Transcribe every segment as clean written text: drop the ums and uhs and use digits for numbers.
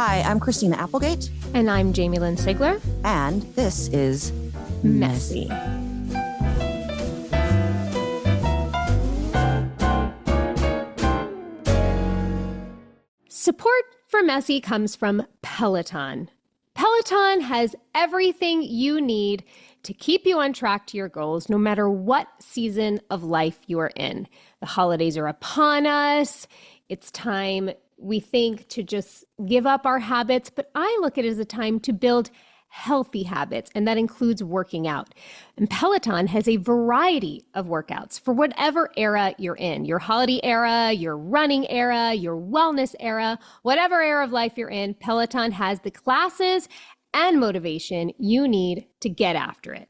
Hi, I'm Christina Applegate. And I'm Jamie-Lynn Sigler. And this is Messy. Support for Messy comes from Peloton. Peloton has everything you need to keep you on track to your goals, no matter what season of life you are in. The holidays are upon us. It's time, we think, to just give up our habits, but I look at it as a time to build healthy habits, and that includes working out. And Peloton has a variety of workouts for whatever era you're in, your holiday era, your running era, your wellness era, whatever era of life you're in, Peloton has the classes and motivation you need to get after it.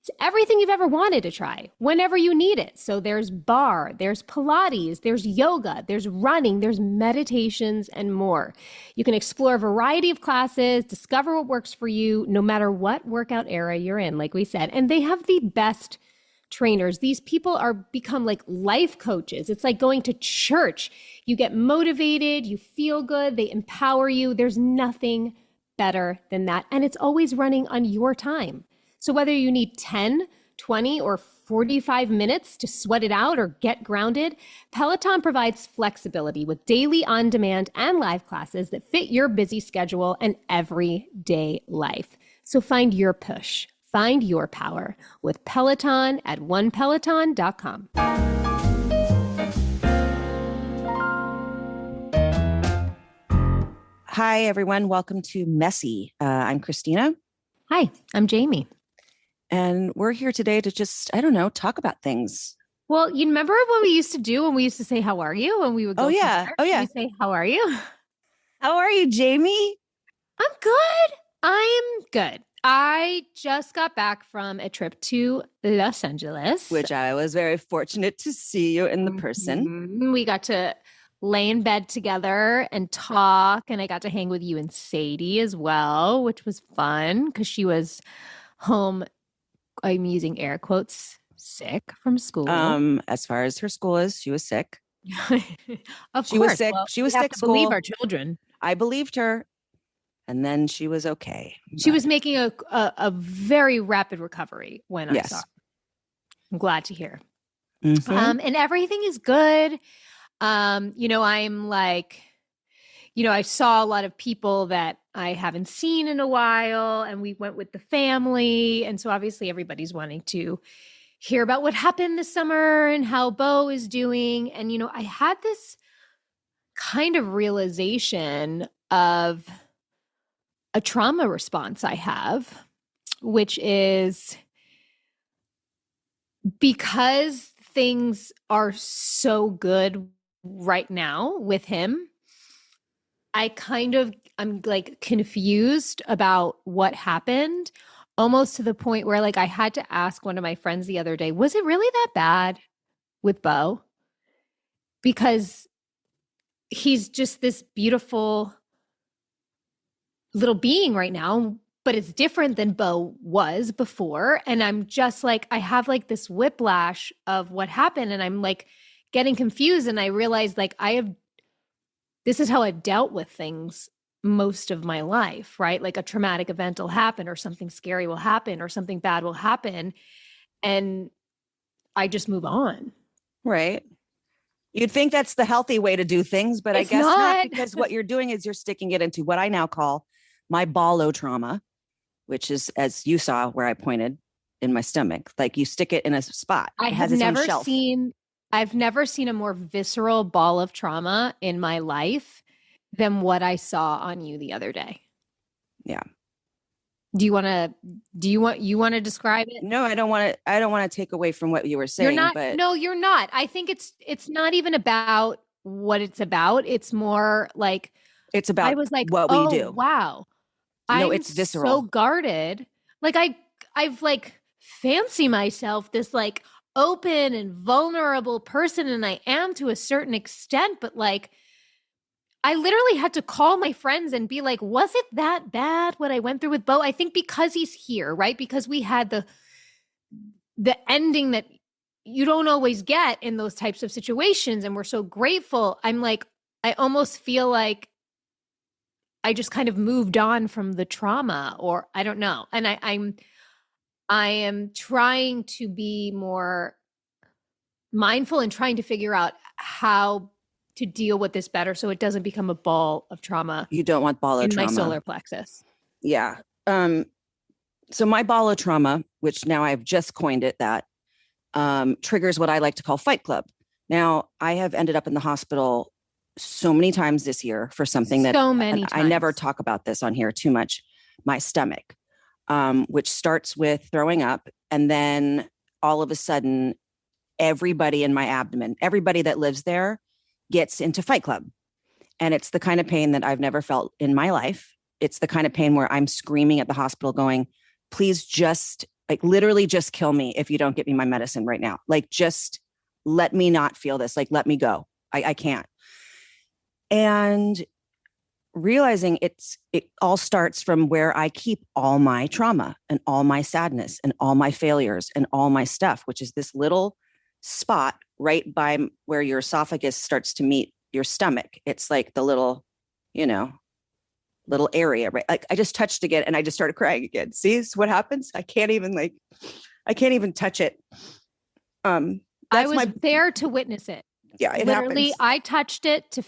It's everything you've ever wanted to try, whenever you need it. So there's barre, there's Pilates, there's yoga, there's running, there's meditations, and more. You can explore a variety of classes, discover what works for you, no matter what workout era you're in, like we said. And they have the best trainers. These people are become like life coaches. It's like going to church. You get motivated, you feel good, they empower you. There's nothing better than that. And it's always running on your time. So whether you need 10, 20, or 45 minutes to sweat it out or get grounded, Peloton provides flexibility with daily on-demand and live classes that fit your busy schedule and everyday life. So find your push, find your power with Peloton at onepeloton.com. Hi, everyone. Welcome to Messy. I'm Christina. Hi, I'm Jamie. And we're here today to just, I don't know, talk about things. Well, you remember what we used to do when we used to say, how are you? When we would go Oh, yeah. we say, how are you? How are you, Jamie? I'm good. I'm good. I just got back from a trip to Los Angeles. Which I was very fortunate to see you in the person. We got to lay in bed together and talk. And I got to hang with you and Sadie as well, which was fun because she was home. I'm using air quotes, sick from school. As far as her school is, she was sick. Of she course. was sick. Well, she was we sick. have to believe our children. I believed her. And then she was okay. She was making a very rapid recovery when I saw her. I'm glad to hear. Mm-hmm. And everything is good. I'm like, I saw a lot of people that I haven't seen in a while, and we went with the family. And so obviously everybody's wanting to hear about what happened this summer and how Bo is doing. And, I had this kind of realization of a trauma response I have, which is because things are so good right now with him, I'm like confused about what happened, almost to the point where like I had to ask one of my friends the other day, was it really that bad with Bo? Because he's just this beautiful little being right now, but it's different than Bo was before. And I'm just like, I have like this whiplash of what happened, and I'm like getting confused. And I realized like this is how I've dealt with things most of my life, right? Like a traumatic event will happen, or something scary will happen, or something bad will happen. And I just move on. Right. You'd think that's the healthy way to do things, but It's I guess not. because what you're doing is you're sticking it into what I now call my ballo trauma, which is, as you saw where I pointed, in my stomach. Like you stick it in a spot. I've never seen a more visceral ball of trauma in my life than what I saw on you the other day. Yeah. You want to describe it? No, I don't want to take away from what you were saying. No, you're not. I think it's not even about what it's about. It's more like it's about I was like, what we do. Wow. No, it's visceral. So guarded. Like I've like fancy myself this like open and vulnerable person, and I am to a certain extent, but like I literally had to call my friends and be like, was it that bad what I went through with Bo? I think because he's here, right? Because we had the ending that you don't always get in those types of situations, and we're so grateful. I'm like, I almost feel like I just kind of moved on from the trauma, or I don't know. And I am trying to be more mindful and trying to figure out how to deal with this better so it doesn't become a ball of trauma You don't want ball of in trauma. my solar plexus. Yeah. So my ball of trauma, which now I've just coined it that, triggers what I like to call Fight Club. Now, I have ended up in the hospital so many times this year for something that I never talk about this on here too much. My stomach, which starts with throwing up, and then all of a sudden, everybody in my abdomen, everybody that lives there gets into Fight Club. And it's the kind of pain that I've never felt in my life. It's the kind of pain where I'm screaming at the hospital going, please just like literally just kill me if you don't get me my medicine right now. Like, just let me not feel this. Like, let me go. I can't. And realizing it all starts from where I keep all my trauma and all my sadness and all my failures and all my stuff, which is this little spot right by where your esophagus starts to meet your stomach. It's like the little, little area, right? Like I just touched again and I just started crying again. See what happens? I can't even touch it. I was there to witness it. Yeah, it literally happens. I touched it to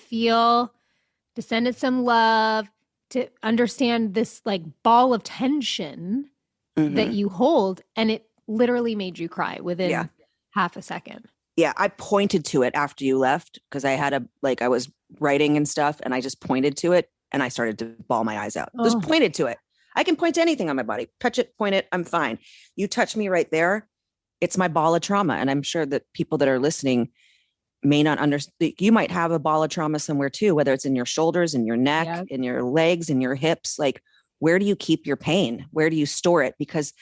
send it some love, to understand this like ball of tension that you hold. And it literally made you cry within half a second. Yeah. I pointed to it after you left because I had I was writing and stuff and I just pointed to it and I started to bawl my eyes out. Just pointed to it. I can point to anything on my body, touch it, point it. I'm fine. You touch me right there. It's my ball of trauma. And I'm sure that people that are listening may not understand. You might have a ball of trauma somewhere too, whether it's in your shoulders, in your neck, in your legs, in your hips. Like, where do you keep your pain? Where do you store it? Because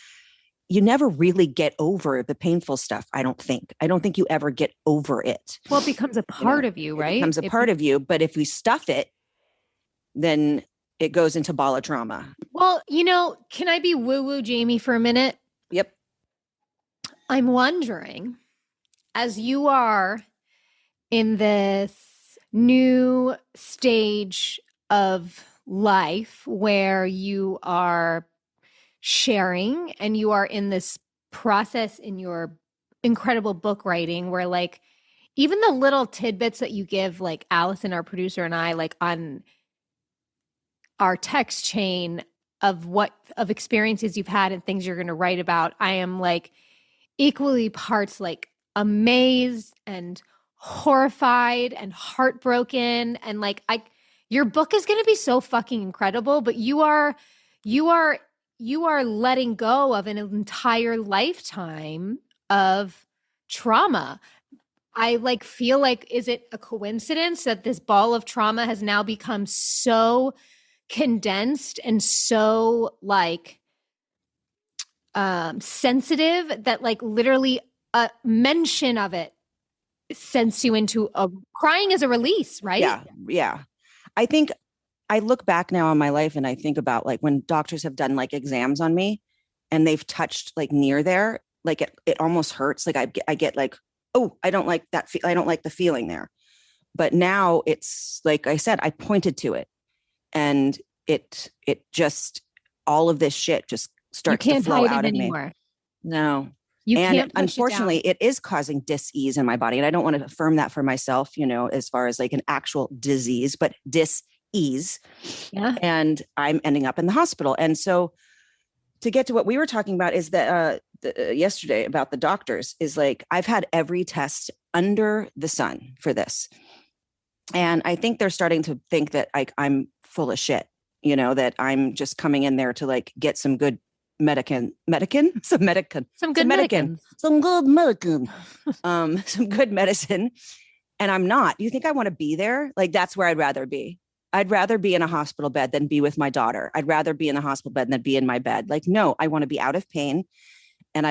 you never really get over the painful stuff. I don't think you ever get over it. Well, it becomes a part of you, right? It becomes a part of you. But if we stuff it, then it goes into ball of trauma. Well, can I be woo-woo, Jamie, for a minute? Yep. I'm wondering, as you are in this new stage of life where you are sharing and you are in this process in your incredible book writing where like even the little tidbits that you give, like Allison, our producer, and I, like on our text chain of experiences you've had and things you're going to write about, I am like equally parts like amazed and horrified and heartbroken. And like, your book is going to be so fucking incredible, but you are letting go of an entire lifetime of trauma. I like feel like, is it a coincidence that this ball of trauma has now become so condensed and so like sensitive that like literally a mention of it sends you into crying as a release, right? Yeah. I think I look back now on my life and I think about like when doctors have done like exams on me and they've touched like near there, like it almost hurts. Like I get like, oh, I don't like that. I don't like the feeling there. But now it's like I said, I pointed to it and it just, all of this shit just starts to flow out of me. No. You and can't unfortunately, it is causing dis-ease in my body. And I don't want to affirm that for myself, as far as like an actual disease, but dis-ease. Yeah. And I'm ending up in the hospital. And so to get to what we were talking about is that yesterday about the doctors is like, I've had every test under the sun for this. And I think they're starting to think that I'm full of shit, that I'm just coming in there to like get some good some good medicine. And I'm not. You think I want to be there? Like, that's where I'd rather be. I'd rather be in a hospital bed than be with my daughter. I'd rather be in the hospital bed than be in my bed. Like, no, I want to be out of pain. And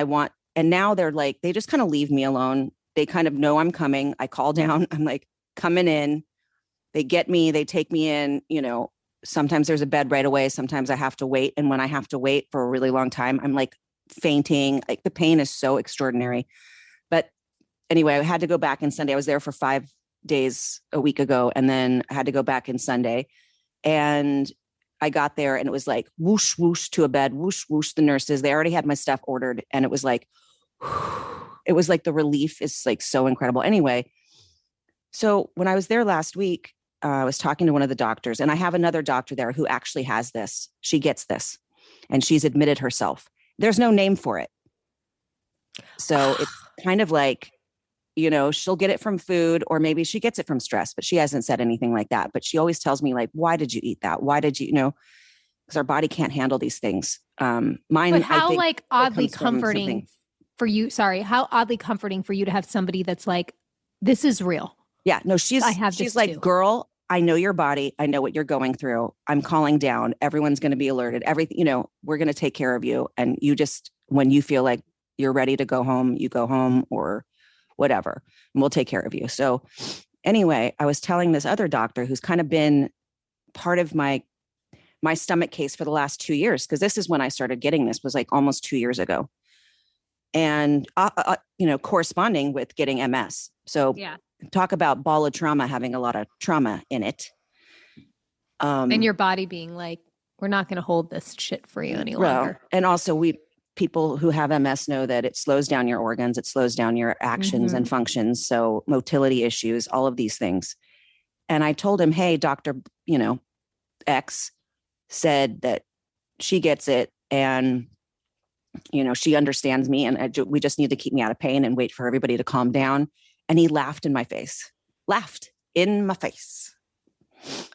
now they're like, they just kind of leave me alone. They kind of know I'm coming. I call down. I'm like coming in. They get me, they take me in, sometimes there's a bed right away. Sometimes I have to wait. And when I have to wait for a really long time, I'm like fainting. Like the pain is so extraordinary. But anyway, I had to go back on Sunday. I was there for 5 days a week ago. And then I had to go back in Sunday. And I got there and it was like whoosh, whoosh to a bed, whoosh, whoosh, the nurses, they already had my stuff ordered. And it was like, it was like the relief is like so incredible. Anyway, so when I was there last week, I was talking to one of the doctors, and I have another doctor there who actually has this. She gets this, and she's admitted herself. There's no name for it. So it's kind of like, she'll get it from food, or maybe she gets it from stress, but she hasn't said anything like that. But she always tells me like, why did you eat that? Why did you, because our body can't handle these things. Mine, but how I think, like oddly comforting for you. Sorry. How oddly comforting for you to have somebody that's like, this is real. Yeah, no, she's like, too. Girl, I know your body. I know what you're going through. I'm calling down. Everyone's going to be alerted. Everything, we're going to take care of you. And you just, when you feel like you're ready to go home, you go home or whatever, and we'll take care of you. So anyway, I was telling this other doctor who's kind of been part of my stomach case for the last 2 years, because this is when I started getting this, was like almost 2 years ago. And, corresponding with getting MS. So yeah. Talk about ball of trauma, having a lot of trauma in it. And your body being like, we're not going to hold this shit for you any longer. And also people who have MS know that it slows down your organs, it slows down your actions and functions. So motility issues, all of these things. And I told him, hey, Dr. X said that she gets it. And, she understands me, and we just need to keep me out of pain and wait for everybody to calm down. And he laughed in my face.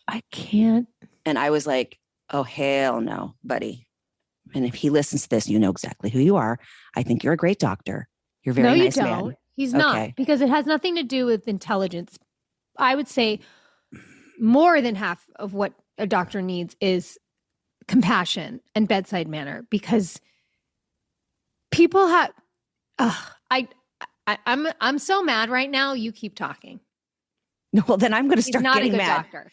I can't. And I was like, oh, hell no, buddy. And if he listens to this, you know exactly who you are. I think you're a great doctor. You're a very nice man. No, you don't. He's not, because it has nothing to do with intelligence. I would say more than half of what a doctor needs is compassion and bedside manner, because people have, I'm so mad right now. You keep talking. Well, then I'm going to start getting mad. Doctor.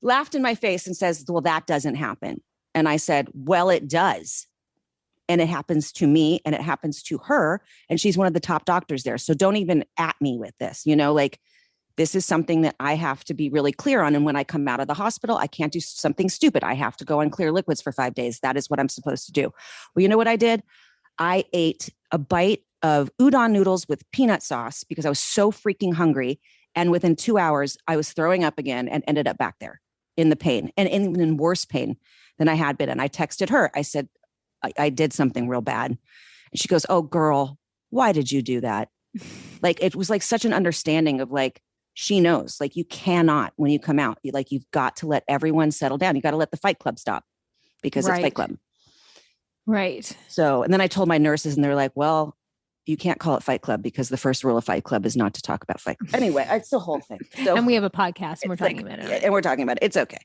Laughed in my face and says, well, that doesn't happen. And I said, well, it does. And it happens to me and it happens to her. And she's one of the top doctors there. So don't even at me with this, this is something that I have to be really clear on. And when I come out of the hospital, I can't do something stupid. I have to go on clear liquids for 5 days. That is what I'm supposed to do. Well, you know what I did? I ate a bite of udon noodles with peanut sauce because I was so freaking hungry. And within 2 hours, I was throwing up again and ended up back there in the pain, and in worse pain than I had been. And I texted her. I said, I did something real bad. And she goes, oh, girl, why did you do that? Like, it was like such an understanding of like, she knows, like, you cannot, when you come out, you've got to let everyone settle down. You got to let the Fight Club stop, because it's Fight Club. Right. So, and then I told my nurses, and they're like, well, you can't call it Fight Club because the first rule of Fight Club is not to talk about Fight Club. Anyway, it's the whole thing. So, and we have a podcast and we're talking about it. And we're talking about it. It's okay.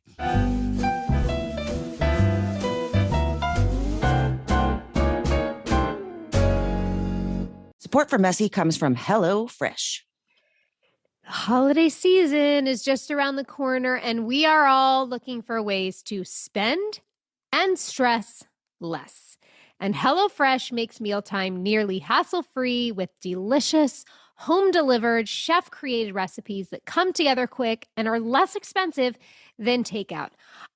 Support for Messy comes from HelloFresh. The holiday season is just around the corner, and we are all looking for ways to spend and stress less. And HelloFresh makes mealtime nearly hassle-free with delicious, home-delivered, chef-created recipes that come together quick and are less expensive than takeout.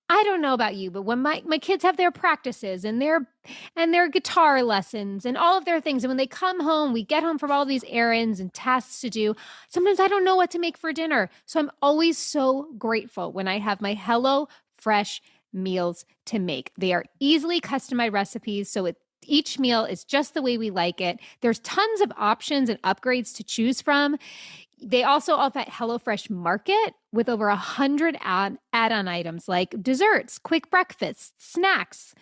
I don't know about you, but when my kids have their practices and their guitar lessons and all of their things, and when they come home, we get home from all these errands and tasks to do, sometimes I don't know what to make for dinner. So I'm always so grateful when I have my HelloFresh meals to make. They are easily customized recipes, so each meal is just the way we like it. There's tons of options and upgrades to choose from. They also offer HelloFresh Market with over 100 add-on items like desserts, quick breakfasts, snacks,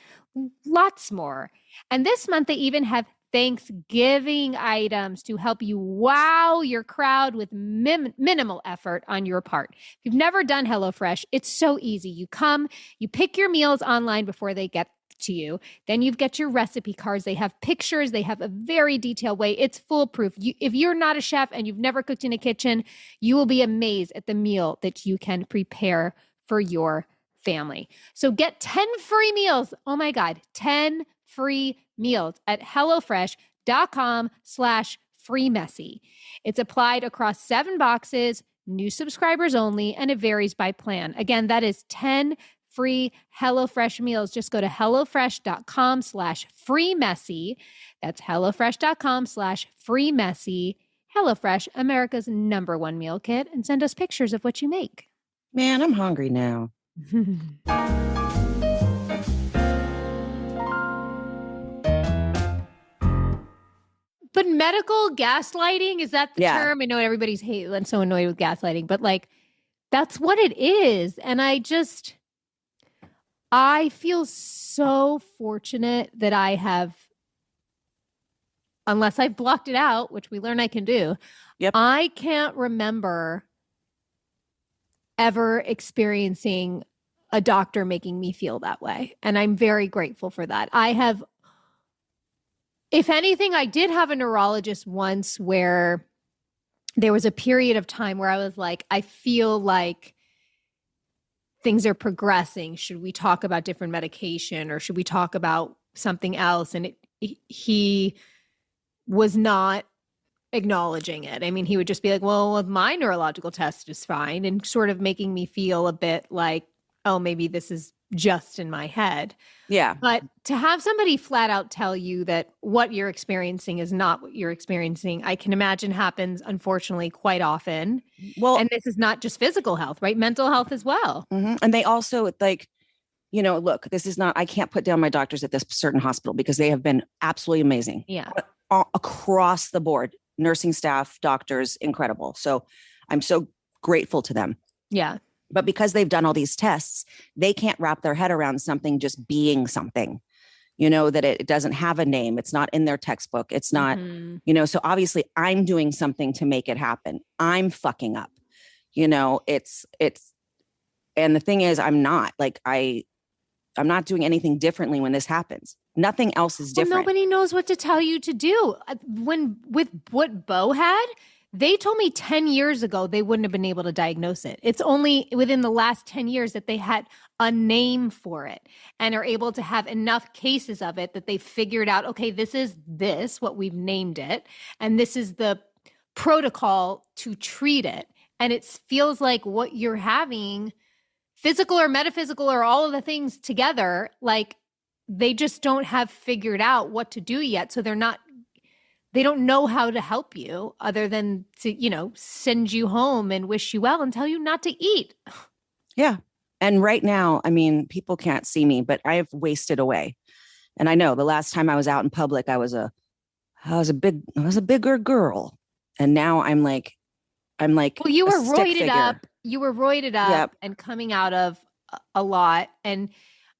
lots more. And this month, they even have Thanksgiving items to help you wow your crowd with minimal effort on your part. If you've never done HelloFresh, it's so easy. You come, you pick your meals online before they get to you. Then you get your recipe cards. They have pictures. They have a very detailed way. It's foolproof. If you're not a chef and you've never cooked in a kitchen, you will be amazed at the meal that you can prepare for your family. So get 10 free meals. Oh my God, 10 free meals at HelloFresh.com/freemessy. It's applied across 7 boxes, new subscribers only, and it varies by plan. Again, that is 10 free HelloFresh meals. Just go to HelloFresh.com/freemessy. That's HelloFresh.com/freemessy. HelloFresh, America's #1 meal kit, and send us pictures of what you make. Man, I'm hungry now. But medical gaslighting, is that the Yeah. term? I know everybody's so annoyed with gaslighting, but like, that's what it is. And I feel so fortunate that I have, unless I've blocked it out, which we learn I can do. Yep. I can't remember ever experiencing a doctor making me feel that way. And I'm very grateful for that. If anything, I did have a neurologist once where there was a period of time where I was like, I feel like things are progressing. Should we talk about different medication, or should we talk about something else? And he was not acknowledging it. I mean, he would just be like, well, my neurological test is fine, and sort of making me feel a bit like, oh, maybe this is just in my head. Yeah. But to have somebody flat out tell you that what you're experiencing is not what you're experiencing, I can imagine happens, unfortunately, quite often. Well, and this is not just physical health, right? Mental health as well. And they also, like, you know, look, this is not, I can't put down my doctors at this certain hospital because they have been absolutely amazing. Yeah. Across the board, nursing staff, doctors, incredible. So I'm so grateful to them. Yeah. But because they've done all these tests, they can't wrap their head around something just being something, you know, that it doesn't have a name. It's not in their textbook. It's not, you know, so obviously I'm doing something to make it happen. I'm fucking up, you know, and the thing is, I'm not like, I'm not doing anything differently when this happens. Nothing else is different. Well, nobody knows what to tell you to do. With what Bo had, they told me 10 years ago they wouldn't have been able to diagnose it. It's only within the last 10 years that they had a name for it and are able to have enough cases of it that they figured out, okay, this is what we've named it, and this is the protocol to treat it. And it feels like what you're having, physical or metaphysical or all of the things together, like they just don't have figured out what to do yet. So they don't know how to help you other than to, you know, send you home and wish you well and tell you not to eat. Yeah. And right now, I mean, people can't see me, but I have wasted away. And I know the last time I was out in public, I was a bigger girl. And now I'm like, well, you were roided up. You were roided up Yep. and coming out of a lot. And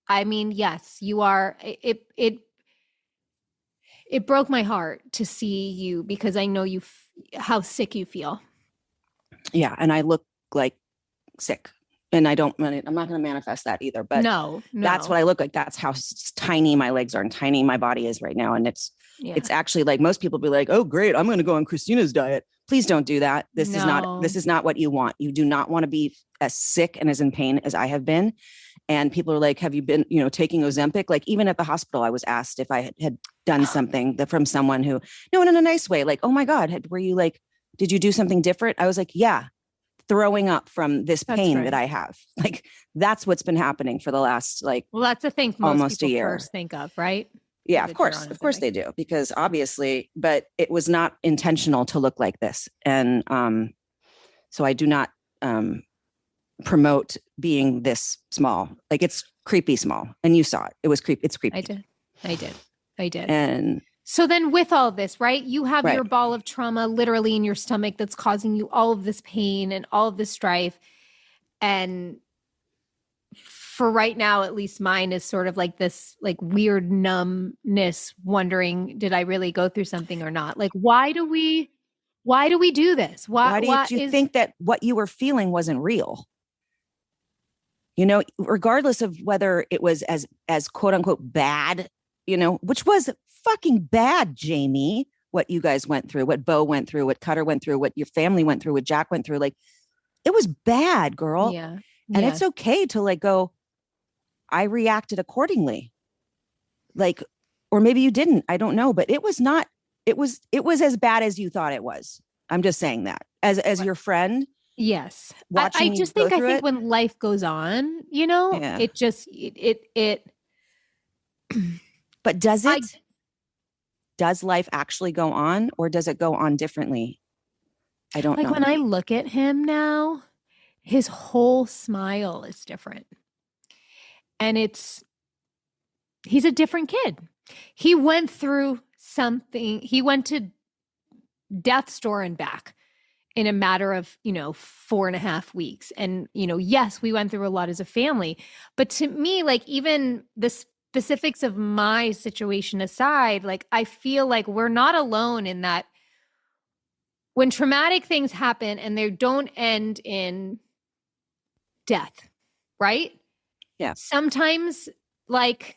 I mean, yes, you are. It broke my heart to see you because I know how sick you feel. Yeah. And I look like sick, and I'm not going to manifest that either, but no, that's what I look like. That's how tiny my legs are and tiny my body is right now. And it's actually like, most people be like, oh, great, I'm going to go on Christina's diet. Please don't do that. This is not what you want. You do not want to be as sick and as in pain as I have been. And people are like, have you been, you know, taking Ozempic? Like, even at the hospital, I was asked if I had done something from someone who, no, in a nice way, like, oh my God, were you like, did you do something different? I was like, yeah, throwing up from this pain that I have. Like, that's what's been happening for the last, like, well, that's the thing most almost people a year. First think of, right? Yeah, of course they do, because obviously, but it was not intentional to look like this. And so I do not promote being this small. Like, it's creepy small. And you saw it. It was creepy. It's creepy. I did. And so then with all this, right, you have your ball of trauma literally in your stomach that's causing you all of this pain and all of this strife. And for right now, at least mine is sort of like this, like, weird numbness, wondering, did I really go through something or not? Like, why do we do this? Why do you think that what you were feeling wasn't real? You know, regardless of whether it was as quote unquote bad, you know, which was fucking bad, Jamie, what you guys went through, what Bo went through, what Cutter went through, what your family went through, what Jack went through. Like, it was bad, girl. Yeah. And it's okay to like go, I reacted accordingly. Like, or maybe you didn't, I don't know, but it was as bad as you thought it was. I'm just saying that as your friend, Yes. Watching I you just go think, I through think it. when life goes on, Yeah. it just, it, But I, does life actually go on, or does it go on differently? I don't like know. when I look at him now, his whole smile is different. And he's a different kid. He went through something. He went to death's door and back in a matter of, 4.5 weeks. And, yes, we went through a lot as a family. But to me, like, even the specifics of my situation aside, like, I feel like we're not alone in that when traumatic things happen and they don't end in death, right? Yeah. Sometimes, like,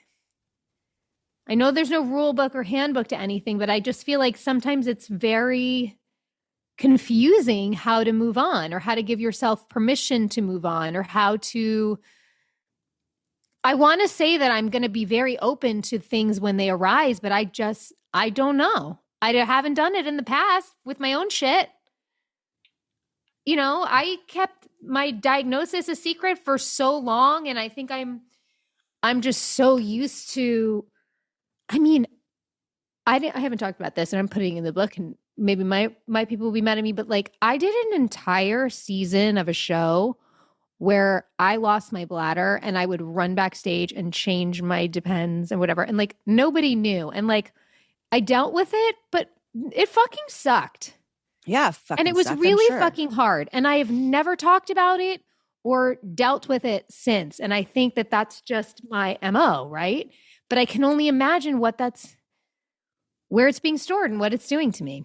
I know there's no rule book or handbook to anything, but I just feel like sometimes it's very confusing how to move on or how to give yourself permission to move on or how to. I want to say that I'm going to be very open to things when they arise, but I don't know. I haven't done it in the past with my own shit. I kept my diagnosis a secret for so long, and I think I'm just so used to. I mean, I haven't talked about this, and I'm putting it in the book, and maybe my people will be mad at me, but like I did an entire season of a show where I lost my bladder and I would run backstage and change my Depends and whatever, and like nobody knew, and like I dealt with it, but it fucking sucked. Yeah, And fucking it was sucked, I'm really sure. fucking hard. And I have never talked about it or dealt with it since. And I think that that's just my MO, right? But I can only imagine where it's being stored and what it's doing to me.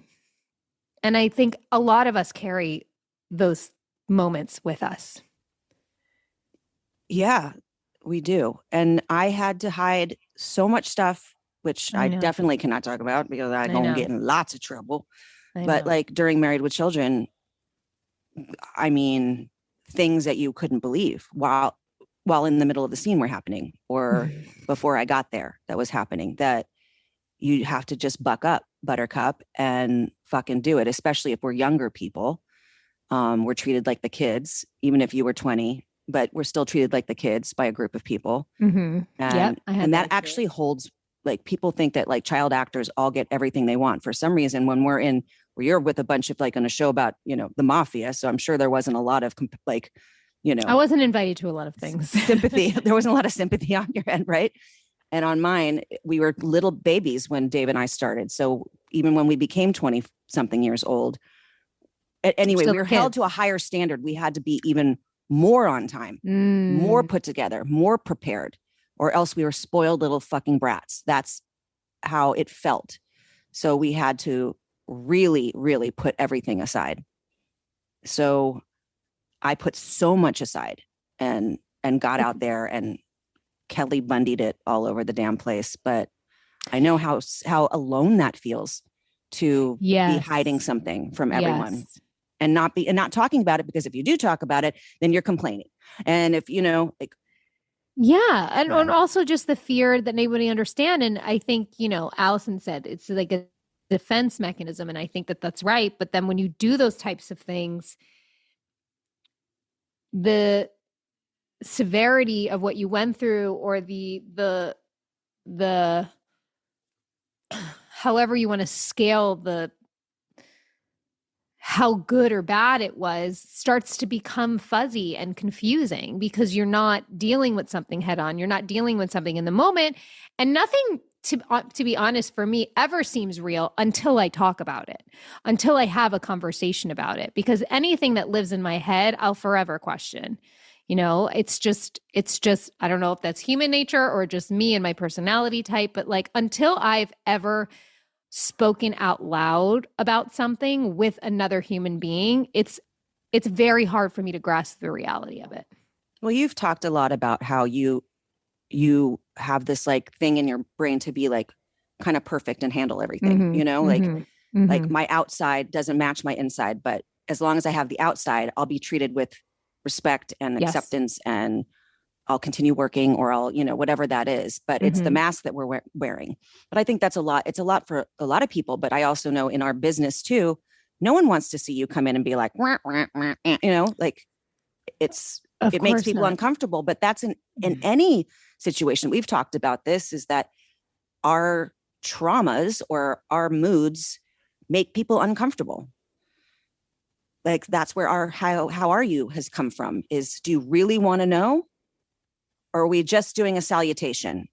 And I think a lot of us carry those moments with us. Yeah, we do. And I had to hide so much stuff, which I definitely cannot talk about because I'm going to get in lots of trouble. But like during Married with Children, I mean, things that you couldn't believe while in the middle of the scene were happening, or before I got there that was happening, that you have to just buck up, buttercup, and fucking do it, especially if we're younger people. We're treated like the kids, even if you were 20, but we're still treated like the kids by a group of people. Mm-hmm. And that actually holds, like, people think that like child actors all get everything they want. For some reason, when you're with a bunch of like on a show about, the mafia. So I'm sure there wasn't a lot of I wasn't invited to a lot of things. Sympathy. There wasn't a lot of sympathy on your end, right? And on mine, we were little babies when Dave and I started. So even when we became 20 something years old, anyway, we were held to a higher standard. We had to be even more on time, more put together, more prepared, or else we were spoiled little fucking brats. That's how it felt. So we had to really, really put everything aside. So I put so much aside and got out there and Kelly Bundy'd it all over the damn place. But I know how alone that feels to be hiding something from everyone and not talking about it, because if you do talk about it, then you're complaining. And if, and also just the fear that nobody understand. And I think, Allison said it's like a defense mechanism. And I think that that's right. But then when you do those types of things, the severity of what you went through, or the however you want to scale how good or bad it was, starts to become fuzzy and confusing because you're not dealing with something head on. You're not dealing with something in the moment, and nothing, to be honest, for me ever seems real until I talk about it, until I have a conversation about it, because anything that lives in my head, I'll forever question. It's just, I don't know if that's human nature or just me and my personality type, but like until I've ever spoken out loud about something with another human being, it's very hard for me to grasp the reality of it. Well, you've talked a lot about how you have this like thing in your brain to be like kind of perfect and handle everything, like my outside doesn't match my inside, but as long as I have the outside, I'll be treated with respect and acceptance, and I'll continue working, or I'll, whatever that is. But it's the mask that we're wearing. But I think that's a lot. It's a lot for a lot of people. But I also know in our business too, No one wants to see you come in and be like, wah, wah, wah, like it makes people uncomfortable, but that's in any situation. We've talked about this, is that our traumas or our moods make people uncomfortable. Like that's where our how are you has come from, is do you really want to know? Or are we just doing a salutation?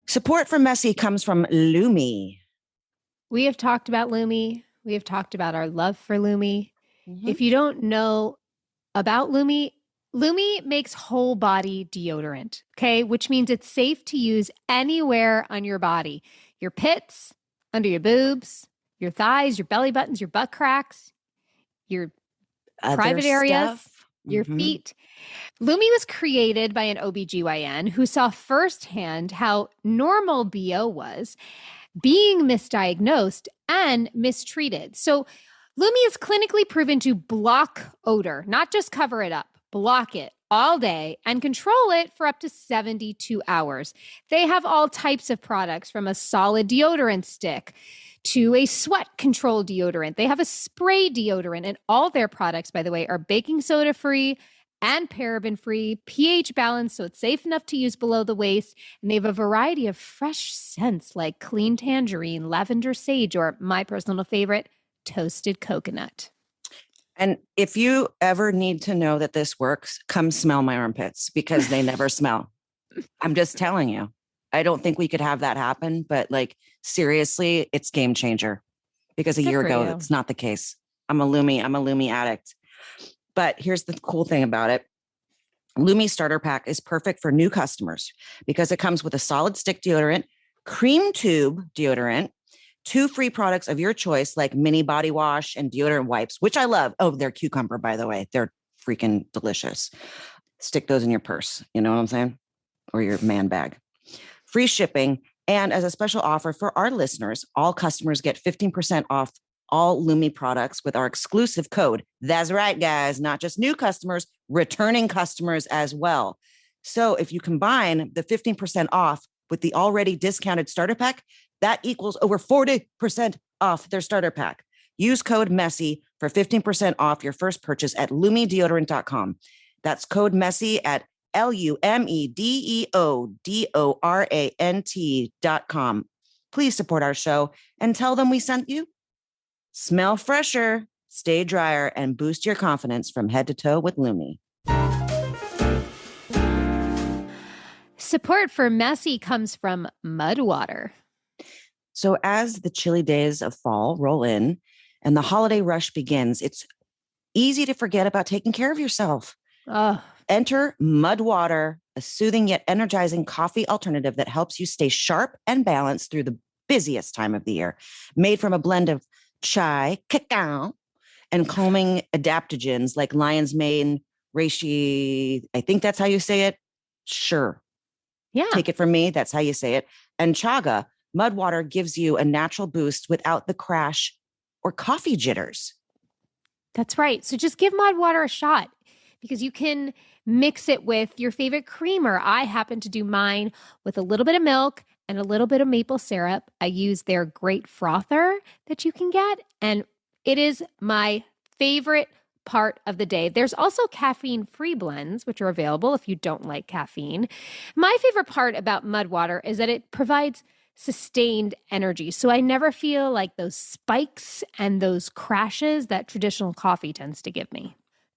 Support for Messy comes from Lumi. We have talked about Lumi. We have talked about our love for Lumi. If you don't know about Lumi, Lumi makes whole body deodorant, okay? Which means it's safe to use anywhere on your body. Your pits, under your boobs, your thighs, your belly buttons, your butt cracks, your private areas, your feet. Lumi was created by an OBGYN who saw firsthand how normal BO was being misdiagnosed and mistreated. So Lumi is clinically proven to block odor, not just cover it up, block it all day and control it for up to 72 hours. They have all types of products, from a solid deodorant stick to a sweat control deodorant. They have a spray deodorant, and all their products, by the way, are baking soda free and paraben free, pH balanced, so it's safe enough to use below the waist. And they have a variety of fresh scents like clean tangerine, lavender sage, or my personal favorite, toasted coconut. And if you ever need to know that this works, come smell my armpits, because they never smell. I'm just telling you. I don't think we could have that happen, but like seriously, it's game changer, because a year ago, it's not the case. I'm a Lumi addict. But here's the cool thing about it. Lumi Starter Pack is perfect for new customers because it comes with a solid stick deodorant, cream tube deodorant, 2 free products of your choice, like mini body wash and deodorant wipes, which I love. Oh, they're cucumber, by the way. They're freaking delicious. Stick those in your purse. You know what I'm saying? Or your man bag. Free shipping. And as a special offer for our listeners, all customers get 15% off all Lumi products with our exclusive code. That's right, guys. Not just new customers, returning customers as well. So if you combine the 15% off with the already discounted starter pack, that equals over 40% off their starter pack. Use code MESSY for 15% off your first purchase at lumideodorant.com. That's code MESSY at LUMEDEODORANT.com. Please support our show and tell them we sent you. Smell fresher, stay drier, and boost your confidence from head to toe with Lumi. Support for Messy comes from Mudwater. So as the chilly days of fall roll in and the holiday rush begins, it's easy to forget about taking care of yourself. Enter Mudwater, a soothing yet energizing coffee alternative that helps you stay sharp and balanced through the busiest time of the year. Made from a blend of chai, cacao, and calming adaptogens like lion's mane, reishi. I think that's how you say it. Sure. Yeah. Take it from me. That's how you say it. And chaga. Mudwater gives you a natural boost without the crash or coffee jitters. That's right. So just give Mudwater a shot, because you can mix it with your favorite creamer. I happen to do mine with a little bit of milk and a little bit of maple syrup. I use their great frother that you can get, and it is my favorite part of the day. There's also caffeine-free blends, which are available if you don't like caffeine. My favorite part about Mudwater is that it provides sustained energy. So I never feel like those spikes and those crashes that traditional coffee tends to give me.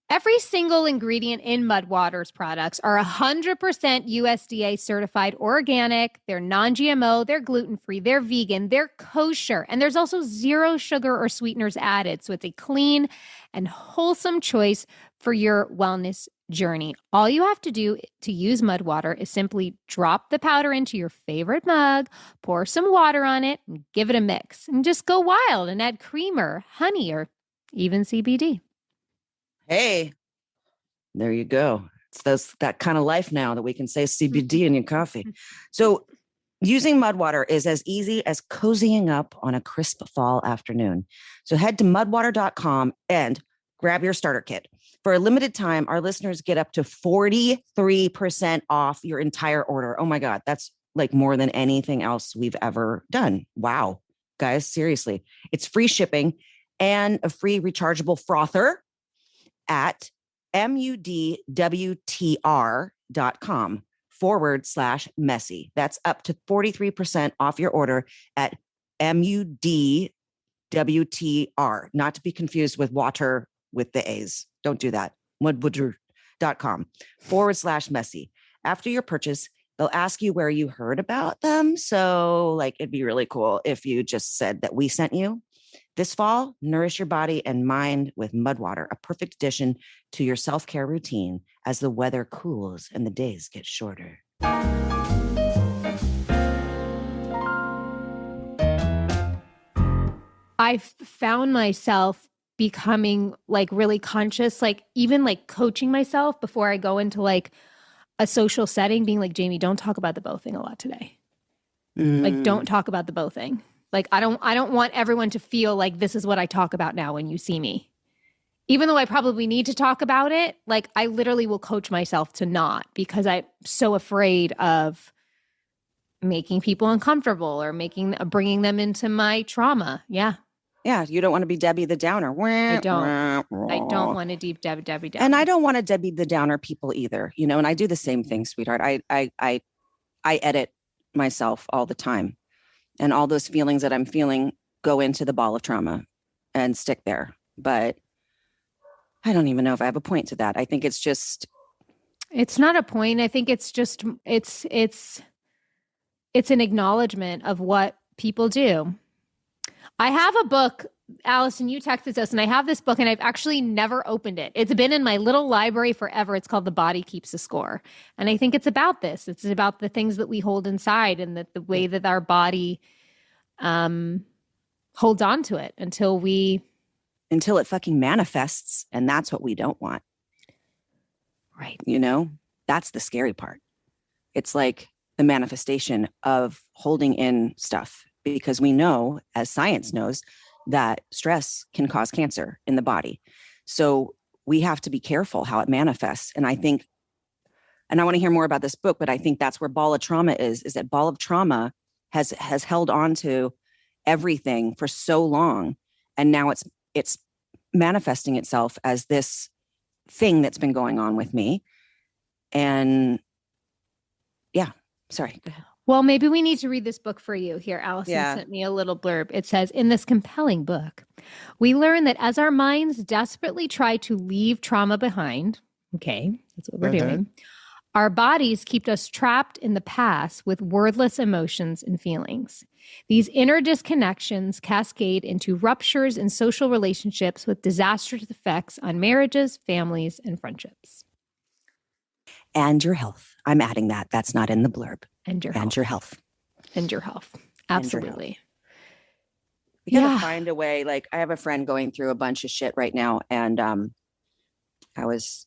Every single ingredient in Mudwater's products are 100% USDA certified organic. They're non-GMO, they're gluten-free, they're vegan, they're kosher, and there's also 0 sugar or sweeteners added. So it's a clean and wholesome choice for your wellness journey. All you have to do to use Mudwater is simply drop the powder into your favorite mug, pour some water on it, and give it a mix. And just go wild and add creamer, honey, or even CBD. Hey, there you go. It's that kind of life now that we can say CBD in your coffee. So using Mudwater is as easy as cozying up on a crisp fall afternoon. So head to mudwater.com and grab your starter kit. For a limited time, our listeners get up to 43% off your entire order. Oh my God, that's like more than anything else we've ever done. Wow, guys, seriously. It's free shipping and a free rechargeable frother at mudwtr.com/messy. That's up to 43% off your order at mudwtr, not to be confused with water with the A's. Don't do that. mudwtr.com/messy. After your purchase, they'll ask you where you heard about them. So like, it'd be really cool if you just said that we sent you. This fall, nourish your body and mind with mud water, a perfect addition to your self-care routine as the weather cools and the days get shorter. I've found myself becoming like really conscious, like even like coaching myself before I go into like a social setting, being like, Jamie, don't talk about the bow thing a lot today. Like, don't talk about the bow thing. Like, I don't want everyone to feel like this is what I talk about now when you see me. Even though I probably need to talk about it, like I literally will coach myself to not, because I'm so afraid of making people uncomfortable or bringing them into my trauma. Yeah. Yeah, you don't want to be Debbie the Downer. I don't want to deep Debbie Downer. And I don't want to Debbie the Downer people either, you know, and I do the same thing, sweetheart. I edit myself all the time. And all those feelings that I'm feeling go into the ball of trauma and stick there. But I don't even know if I have a point to that. I think it's just... It's not a point. I think it's just, it's an acknowledgement of what people do. I have a book, Allison, you texted us, and I have this book and I've actually never opened it. It's been in my little library forever. It's called The Body Keeps the Score. And I think it's about this. It's about the things that we hold inside and the way that our body holds on to it until it fucking manifests. And that's what we don't want. Right. You know, that's the scary part. It's like the manifestation of holding in stuff, because we know, as science knows, that stress can cause cancer in the body. So we have to be careful how it manifests. And I think, and I want to hear more about this book, but I think that's where Ball of Trauma is that Ball of Trauma has held on to everything for so long. And now it's manifesting itself as this thing that's been going on with me. And yeah, sorry, go ahead. Well, maybe we need to read this book for you. Here, Allison sent me a little blurb. It says, in this compelling book, we learn that as our minds desperately try to leave trauma behind, okay, that's what we're doing, our bodies keep us trapped in the past with wordless emotions and feelings. These inner disconnections cascade into ruptures in social relationships with disastrous effects on marriages, families, and friendships. And your health. I'm adding that. That's not in the blurb. And your health. And your health. Absolutely. We gotta find a way. Like, I have a friend going through a bunch of shit right now. And I was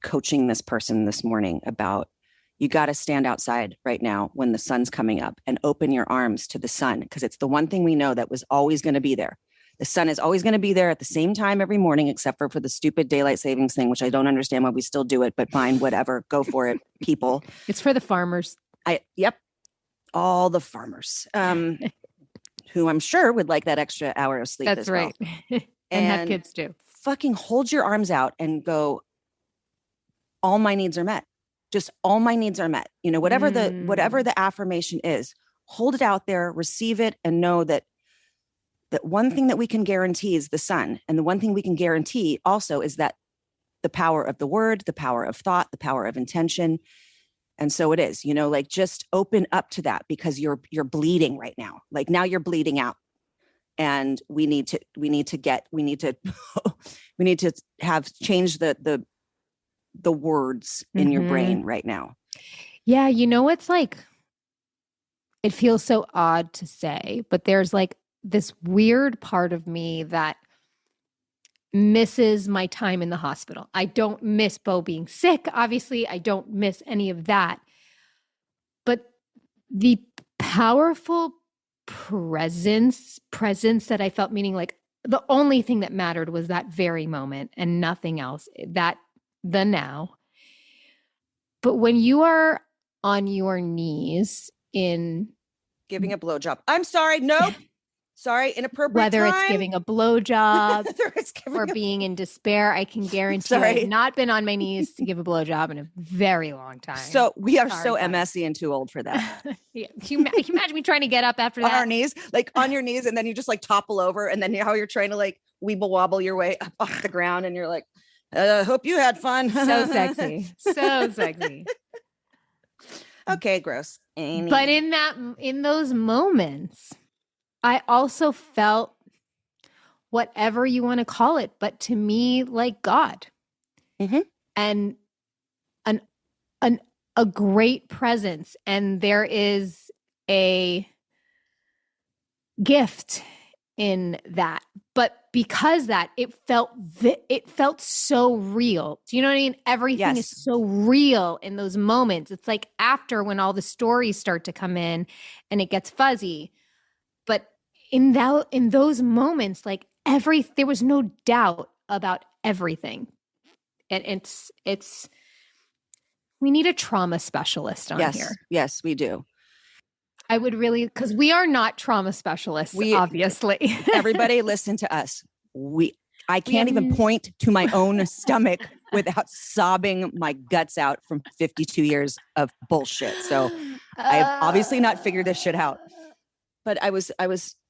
coaching this person this morning about, you got to stand outside right now when the sun's coming up and open your arms to the sun, because it's the one thing we know that was always going to be there. The sun is always going to be there at the same time every morning, except for the stupid daylight savings thing, which I don't understand why we still do it, but fine, whatever, go for it, people. It's for the farmers. All the farmers, who I'm sure would like that extra hour of sleep. That's as right. Well. and have kids too. Fucking hold your arms out and go, all my needs are met. Just all my needs are met. You know, whatever the affirmation is, hold it out there, receive it, and know that one thing that we can guarantee is the sun. And the one thing we can guarantee also is that the power of the word, the power of thought, the power of intention. And so it is, you know, like, just open up to that, because you're bleeding right now. Like, now you're bleeding out, and we need to have change the words in your brain right now. Yeah. You know, it's like, it feels so odd to say, but there's like this weird part of me that misses my time in the hospital. I don't miss Bo being sick. Obviously, I don't miss any of that. But the powerful presence that I felt, meaning like the only thing that mattered was that very moment and nothing else, the now. But when you are on your knees in giving a blowjob. I'm sorry. Nope. Sorry. Inappropriate whether time. it's giving a blowjob or a... being in despair, I can guarantee I've not been on my knees to give a blowjob in a very long time. So we are so MSy and too old for that. Yeah. Can you imagine me trying to get up after that? On our knees, like on your knees, and then you just like topple over, and then how you're trying to like weeble wobble your way up off the ground, and you're like, hope you had fun. So sexy. So sexy. Okay, gross. Amy. But in those moments, I also felt whatever you want to call it, but to me, like God. Mm-hmm. And a great presence. And there is a gift in that. But because that, it felt so real. Do you know what I mean? Everything is so real in those moments. It's like after when all the stories start to come in and it gets fuzzy. But in those moments, like there was no doubt about everything. And it's we need a trauma specialist on here. Yes, we do. I would really, because we are not trauma specialists, obviously. Everybody listen to us. I can't even point to my own stomach without sobbing my guts out from 52 years of bullshit. So I have obviously not figured this shit out. But I was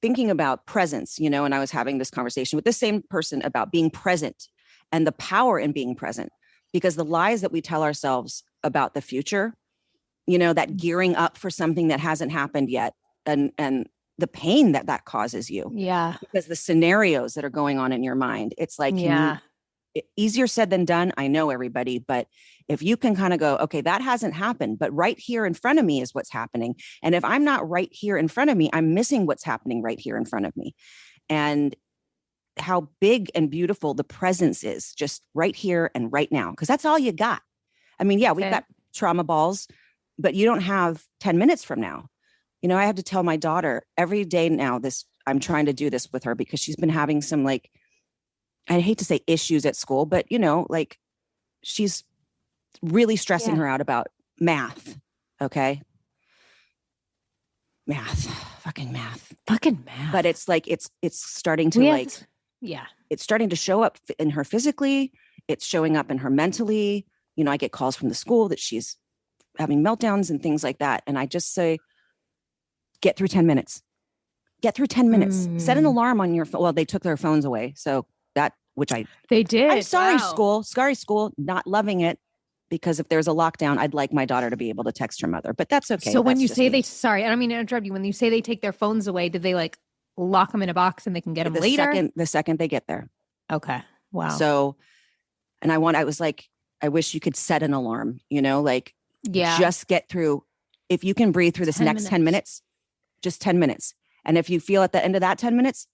thinking about presence, and I was having this conversation with the same person about being present and the power in being present, because the lies that we tell ourselves about the future, that gearing up for something that hasn't happened yet, and the pain that causes you. Yeah. Because the scenarios that are going on in your mind, it's like, easier said than done. I know, everybody, but if you can kind of go, okay, that hasn't happened, but right here in front of me is what's happening. And if I'm not right here in front of me, I'm missing what's happening right here in front of me. And how big and beautiful the presence is, just right here and right now. Because that's all you got. I mean, we've got trauma balls, but you don't have 10 minutes from now. I have to tell my daughter every day now I'm trying to do this with her because she's been having some, like, I hate to say issues at school, but like she's really stressing her out about math. Okay. Fucking math. But it's like, it's starting to it's starting to show up in her physically. It's showing up in her mentally. I get calls from the school that she's having meltdowns and things like that. And I just say, get through 10 minutes. Set an alarm on your phone. Well, they took their phones away. So they did. I'm sorry, school. Sorry, school. Not loving it, because if there's a lockdown, I'd like my daughter to be able to text her mother, but that's okay. So when you say sorry, I don't mean to interrupt you. When you say they take their phones away, did they like lock them in a box and they can get them later? The second they get there. Okay. Wow. So, and I was like, I wish you could set an alarm, just get through. If you can breathe through this next 10 minutes, just 10 minutes. And if you feel at the end of that 10 minutes,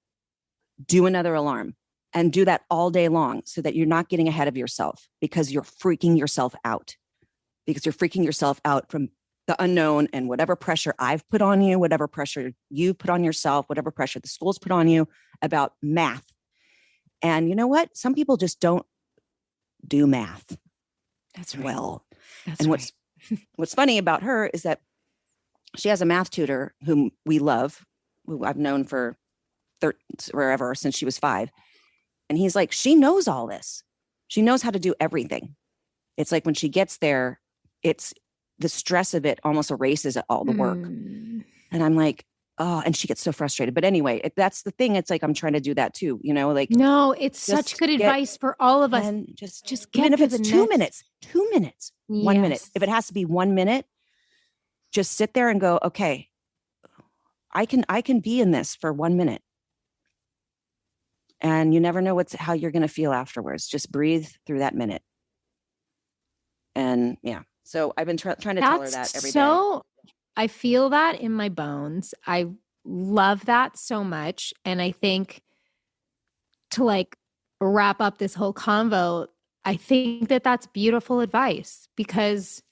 do another alarm. And do that all day long so that you're not getting ahead of yourself, because you're freaking yourself out. Because you're freaking yourself out from the unknown and whatever pressure I've put on you, whatever pressure you put on yourself, whatever pressure the school's put on you about math. And you know what? Some people just don't do math. That's right. Well. And what's funny about her is that she has a math tutor whom we love, who I've known for forever, since she was 5. And he's like, she knows all this. She knows how to do everything. It's like when she gets there, it's the stress of it almost erases all the work. And I'm like, oh, and she gets so frustrated. But anyway, that's the thing. It's like, I'm trying to do that too, like. No, it's such good advice for all of us. And just get, even if it's 2 minutes, 1 minute. If it has to be 1 minute, just sit there and go, okay, I can be in this for 1 minute. And you never know how you're going to feel afterwards. Just breathe through that minute. And so I've been trying to tell her that every day. I feel that in my bones. I love that so much. And I think to like wrap up this whole convo, I think that that's beautiful advice, because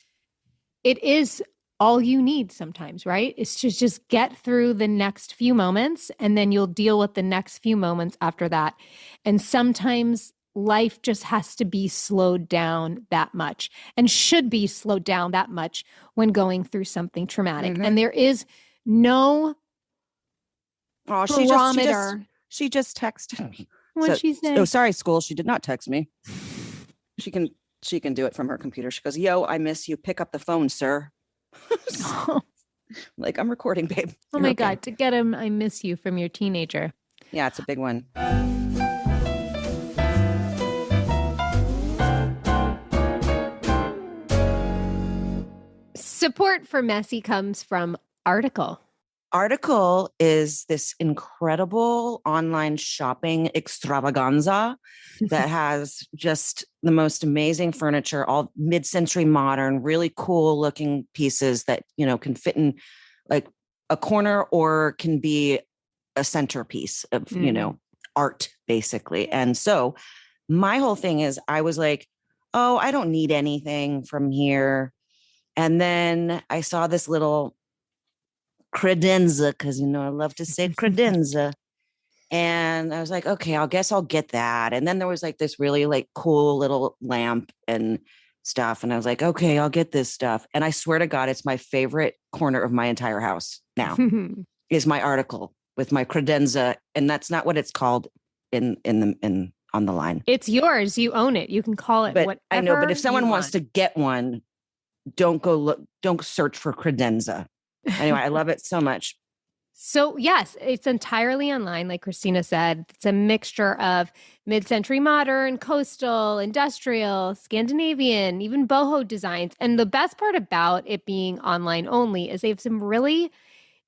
it is all you need sometimes, right? Is to just get through the next few moments and then you'll deal with the next few moments after that. And sometimes life just has to be slowed down that much and should be slowed down that much when going through something traumatic. And there is no barometer. She just texted me. What'd she say? Oh, sorry, school. She did not text me. She can do it from her computer. She goes, yo, I miss you. Pick up the phone, sir. Like, I'm recording, babe. Oh my God, to get him, I miss you from your teenager. Yeah, it's a big one. Support for Messy comes from Article. Article is this incredible online shopping extravaganza that has just the most amazing furniture, all mid-century modern, really cool looking pieces that, you know, can fit in like a corner or can be a centerpiece of, you know, art basically. And so my whole thing is I was like, oh, I don't need anything from here. And then I saw this little credenza, because, you know, I love to say credenza. And I was like, okay, I guess I'll get that. And then there was like this really like cool little lamp and stuff. And I was like, okay, I'll get this stuff. And I swear to God, it's my favorite corner of my entire house now is my Article with my credenza. And that's not what it's called on the line. It's yours. You own it. You can call it whatever. I know, but if someone wants to get one, don't search for credenza. Anyway, I love it so much. So yes, it's entirely online. Like Christina said, it's a mixture of mid-century modern, coastal, industrial, Scandinavian, even boho designs. And the best part about it being online only is they have some really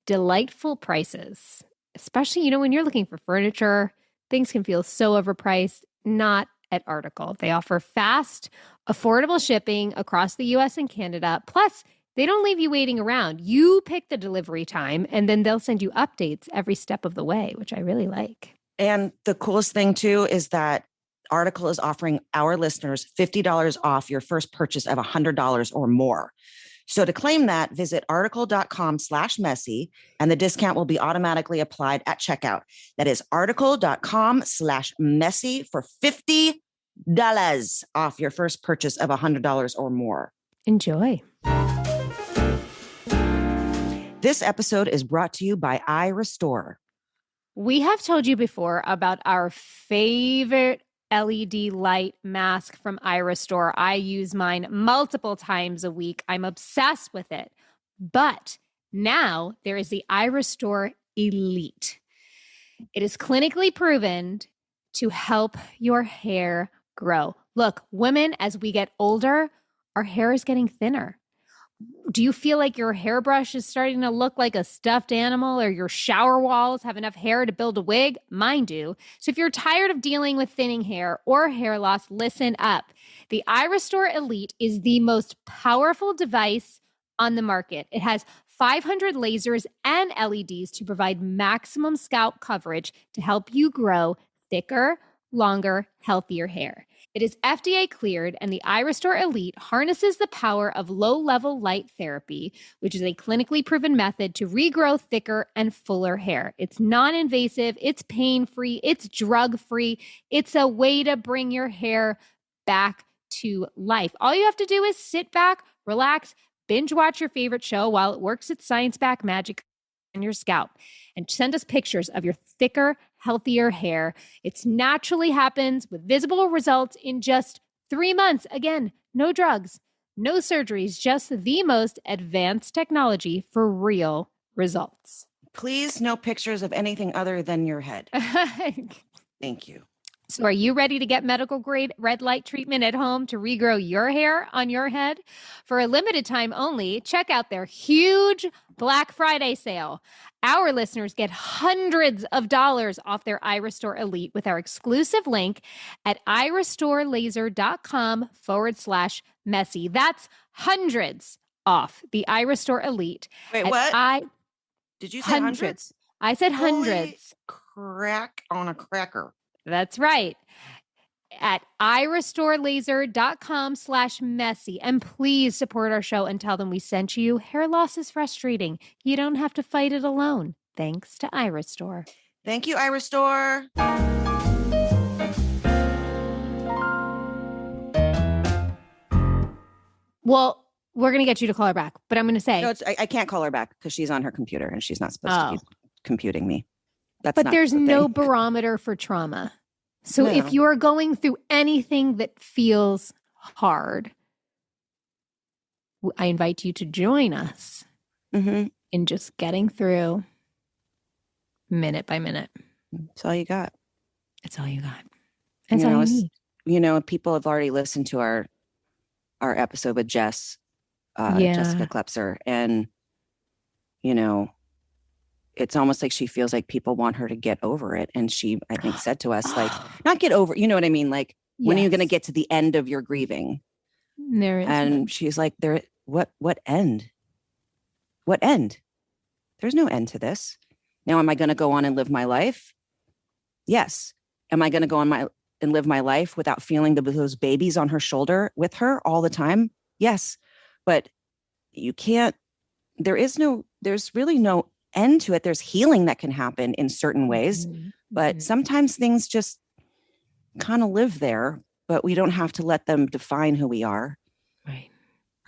delightful prices, especially, you know, when you're looking for furniture, things can feel so overpriced, not at Article. They offer fast, affordable shipping across the US and Canada. Plus, they don't leave you waiting around. You pick the delivery time, and then they'll send you updates every step of the way, which I really like. And the coolest thing, too, is that Article is offering our listeners $50 off your first purchase of $100 or more. So to claim that, visit article.com/messy, and the discount will be automatically applied at checkout. That is article.com/messy for $50 off your first purchase of $100 or more. Enjoy. This episode is brought to you by iRestore. We have told you before about our favorite LED light mask from iRestore. I use mine multiple times a week. I'm obsessed with it. But now there is the iRestore Elite. It is clinically proven to help your hair grow. Look, women, as we get older, our hair is getting thinner. Do you feel like your hairbrush is starting to look like a stuffed animal, or your shower walls have enough hair to build a wig? Mine do. So if you're tired of dealing with thinning hair or hair loss, listen up. The iRestore Elite is the most powerful device on the market. It has 500 lasers and LEDs to provide maximum scalp coverage to help you grow thicker, longer, healthier hair. It is FDA cleared, and the iRestore Elite harnesses the power of low-level light therapy, which is a clinically proven method to regrow thicker and fuller hair. It's non-invasive, it's pain-free, it's drug-free. It's a way to bring your hair back to life. All you have to do is sit back, relax, binge watch your favorite show while it works its science-back magic on your scalp, and send us pictures of your thicker, healthier hair. It naturally happens with visible results in just 3 months. Again, no drugs, no surgeries, just the most advanced technology for real results. Please, no pictures of anything other than your head. Thank you. So are you ready to get medical grade red light treatment at home to regrow your hair on your head? For a limited time only, check out their huge Black Friday sale. Our listeners get hundreds of dollars off their iRestore Elite with our exclusive link at irestorelaser.com/messy. That's hundreds off the iRestore Elite. Wait, what? Did you say hundreds? I said hundreds. Holy crack on a cracker. That's right. at irestorelaser.com/messy. And please support our show and tell them we sent you. Hair loss is frustrating. You don't have to fight it alone. Thanks to iRestore. Thank you, iRestore. Well, we're going to get you to call her back, but I'm going to say. No, I can't call her back because she's on her computer and she's not supposed to be computing me. But there's no barometer for trauma. So if you're going through anything that feels hard, I invite you to join us in just getting through minute by minute. That's all you got. It's all you got. That's all you need. You know, people have already listened to our episode with Jessica Klepser, and you know, it's almost like she feels like people want her to get over it. And she, I think, said to us, like, not get over, you know what I mean? Like, when are you going to get to the end of your grieving? There is. And she's like, what end? What end? There's no end to this. Now, am I going to go on and live my life? Yes. Am I going to go on and live my life without feeling those babies on her shoulder with her all the time? Yes. But you can't, there's really no end to it. There's healing that can happen in certain ways, but sometimes things just kind of live there, but we don't have to let them define who we are. Right.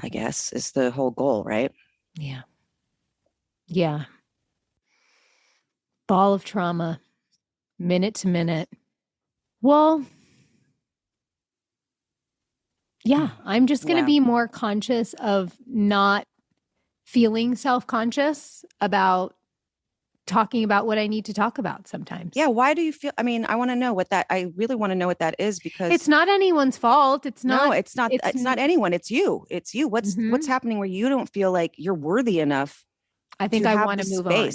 I guess is the whole goal, right? Yeah. Yeah. Ball of trauma, minute to minute. Well, yeah, I'm just going to be more conscious of not feeling self-conscious about talking about what I need to talk about sometimes. Yeah. Why do you feel, I mean, I really want to know what that is, because it's not anyone's fault. It's not anyone. It's you. It's you. What's happening where you don't feel like you're worthy enough? I think I want to move on.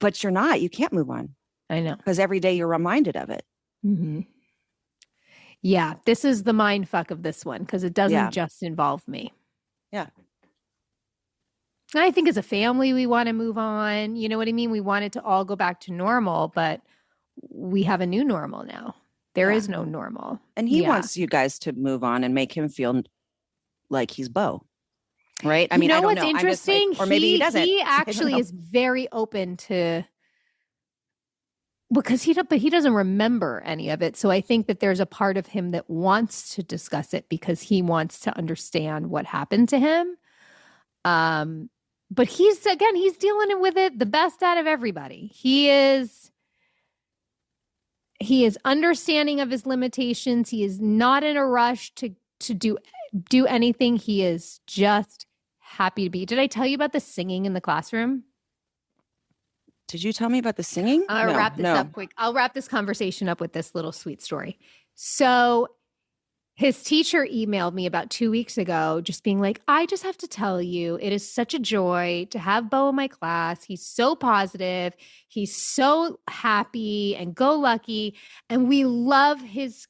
But you're not. You can't move on. I know. Because every day you're reminded of it. Mm-hmm. Yeah. This is the mind fuck of this one, because it doesn't just involve me. Yeah. I think as a family, we want to move on. You know what I mean? We want it to all go back to normal, but we have a new normal now. There is no normal. And he wants you guys to move on and make him feel like he's Bo. Right? I mean, I don't know. What's interesting? Or maybe he doesn't. He actually is very open to, because he doesn't remember any of it. So I think that there's a part of him that wants to discuss it because he wants to understand what happened to him. But he's dealing with it the best out of everybody. He is understanding of his limitations. He is not in a rush to do anything. He is just happy to be. Did I tell you about the singing in the classroom? Did you tell me about the singing? I'll wrap this up quick. I'll wrap this conversation up with this little sweet story. So his teacher emailed me about 2 weeks ago, just being like, I just have to tell you, it is such a joy to have Bo in my class. He's so positive. He's so happy and go lucky. And we love his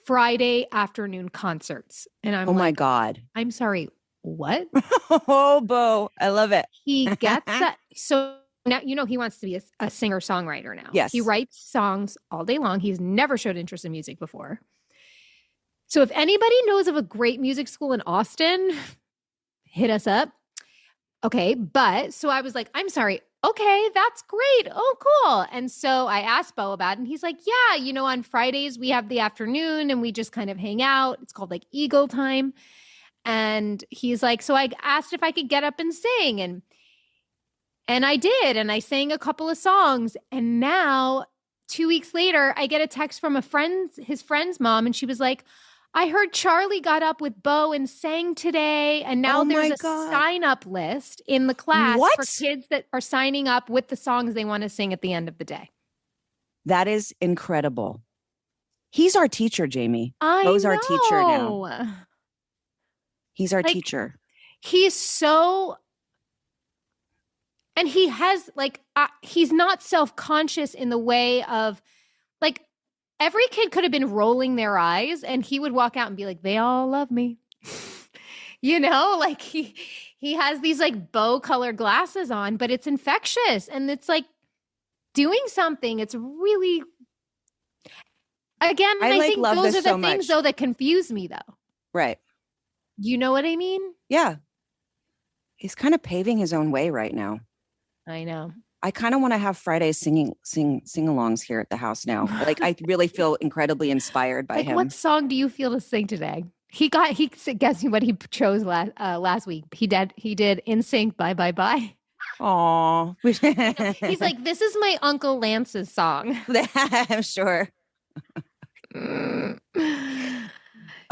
Friday afternoon concerts. And I'm my God. I'm sorry. What? Oh, Bo. I love it. He gets that. So now, he wants to be a singer-songwriter now. Yes. He writes songs all day long. He's never showed interest in music before. So if anybody knows of a great music school in Austin, hit us up. Okay. But so I was like, I'm sorry. Okay, that's great. Oh, cool. And so I asked Bo about it, and he's like, yeah, on Fridays we have the afternoon and we just kind of hang out. It's called like Eagle time. And he's like, so I asked if I could get up and sing, and I did. And I sang a couple of songs. And now 2 weeks later, I get a text from his friend's mom. And she was like, I heard Charlie got up with Bo and sang today. And now there's a sign up list in the class for kids that are signing up with the songs they want to sing at the end of the day. That is incredible. He's our teacher, Jamie. Bo's our teacher now. He's our teacher. He's so, and he has he's not self-conscious in the way of every kid could have been rolling their eyes and he would walk out and be like, they all love me. He has these Bo color glasses on, but it's infectious and it's doing something. It's really, Again, I like think love those this are the so things much. though that confuse me though. Right. You know what I mean? Yeah. He's kind of paving his own way right now. I know. I kind of want to have Friday sing-alongs here at the house now. Like, I really feel incredibly inspired by him. What song do you feel to sing today? Guess what he chose last week. He did In Sync Bye Bye Bye. Aw. He's like, this is my Uncle Lance's song. I'm sure.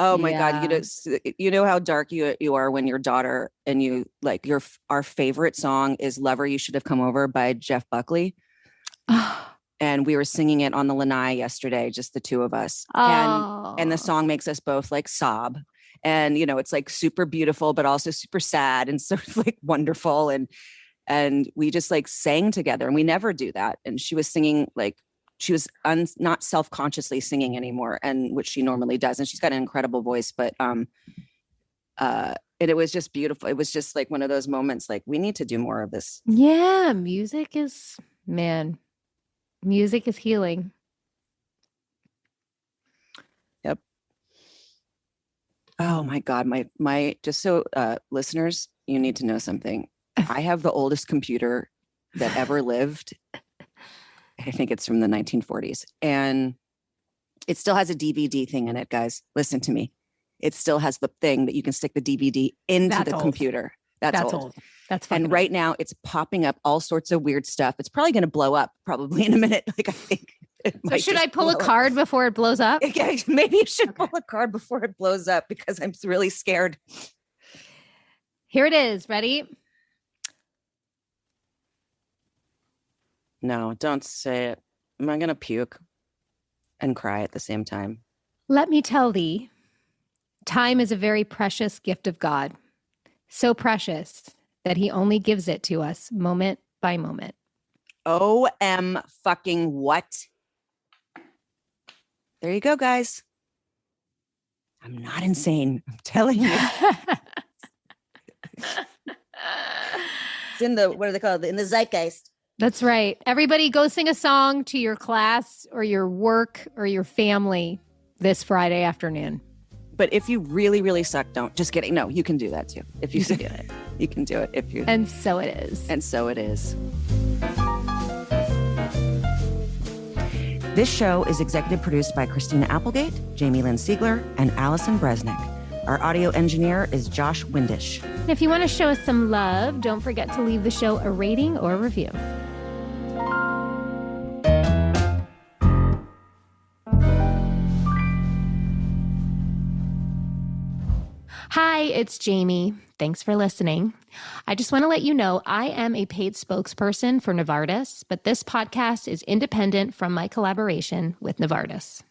Oh my God. You know how dark you are when your daughter and you like our favorite song is Lover You Should Have Come Over by Jeff Buckley. And we were singing it on the lanai yesterday, just the two of us. And the song makes us both like sob. And, you know, it's like super beautiful, but also super sad and sort of like wonderful. And we just like sang together, and we never do that. And she was singing like, she was not self-consciously singing anymore, and which she normally does. And she's got an incredible voice, but and it was just beautiful. It was just like one of those moments, like we need to do more of this. Yeah, music is healing. Yep. Oh my God. My just so listeners, you need to know something. I have the oldest computer that ever lived. I think it's from the 1940s, and it still has a DVD thing in it, guys. Listen to me. It still has the thing that you can stick the DVD into the computer. That's old. That's fun. And right now it's popping up all sorts of weird stuff. It's probably going to blow up probably in a minute. Like, I think. So should I pull a card before it blows up? Maybe you should pull a card before it blows up, because I'm really scared. Here it is. Ready? No, don't say it. Am I going to puke and cry at the same time? Let me tell thee, time is a very precious gift of God. So precious that he only gives it to us moment by moment. OM fucking what? There you go, guys. I'm not insane. I'm telling you. It's in the, what do they call it? In the zeitgeist. That's right. Everybody go sing a song to your class or your work or your family this Friday afternoon. But if you really, really suck, don't. Just kidding. No, you can do that too. If you do it, you can do it. If you. And so it is. And so it is. This show is executive produced by Christina Applegate, Jamie-Lynn Sigler, and Allison Bresnick. Our audio engineer is Josh Windisch. If you want to show us some love, don't forget to leave the show a rating or a review. Hi, it's Jamie. Thanks for listening. I just want to let you know I am a paid spokesperson for Novartis, but this podcast is independent from my collaboration with Novartis.